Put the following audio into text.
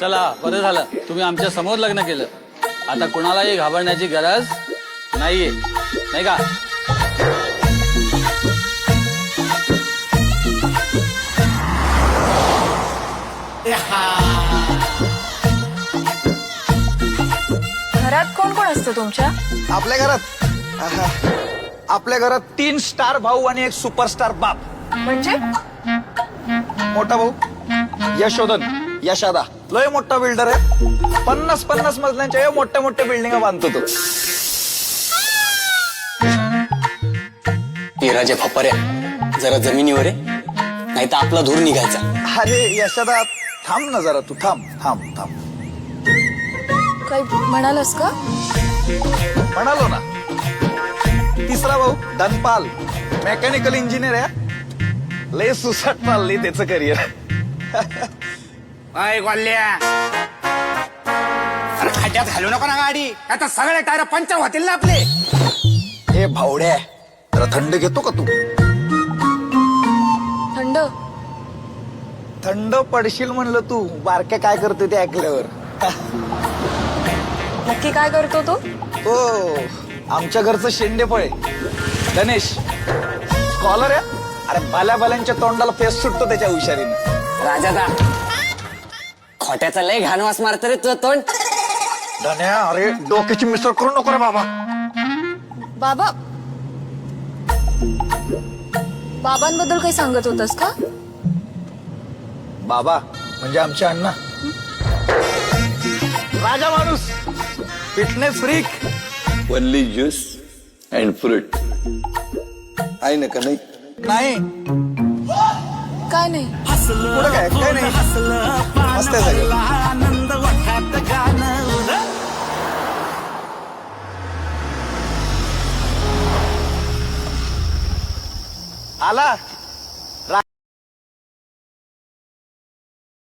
चला बरं झालं तुम्ही आमच्या समोर लग्न केलं. आता कुणालाही घाबरण्याची गरज नाहीये, नाही का? घरात कोण कोण असतं तुमच्या? आपल्या घरात 3 स्टार भाऊ आणि एक सुपरस्टार बाप. म्हणजे मोठा भाऊ यशोधन यशादा लय मोठा बिल्डर आहे. 50-50 मजल्यांच्या मोठ्या मोठ्या बिल्डिंग बांधतो तो. पेराचे फपाऱ्या जरा जमिनीवर आहे, नाही तर आपला धूर निघायचा. अरे यशादा थांब ना जरा, तू थांब थांब थांब. काही म्हणालस का? म्हणालो ना. तिसरा भाऊ धनपाल मेकॅनिकल इंजिनियर आहे. लय सुसाट चालली त्याचं करिअर. अय गोल्या, अरे खड्ड्यात घालू नको ना गाडी, आता सगळे टायर पंक्चर होतील ना आपले. हे भावड्या जरा थंड घेतो का तू? थंड? थंड पडशील म्हणलं तू. बारक्या काय करते ते ऐकल्यावर. नक्की काय करतो तो? तो आमच्या घरचं शेंडेफळ आहे. गणेश स्कॉलर आहे. अरे बाल्या तोंडाला फेस सुटतो त्याच्या हुशारीनं. राजादा खोट्याचा लय घाणवास मारत रे तुझं तोंड. धन्या अरे डोक्याची मिसळ करू नको रे बाबा. बाबा, बाबांबद्दल काही सांगत होतस का? बाबा म्हणजे आमचे अण्णा. राजा माणूस, fitness freak. Only juice and fruit आहे ना का नाही? नाही काय नाही. पुढं काय काय नाही. मस्त आहे सगळं. आला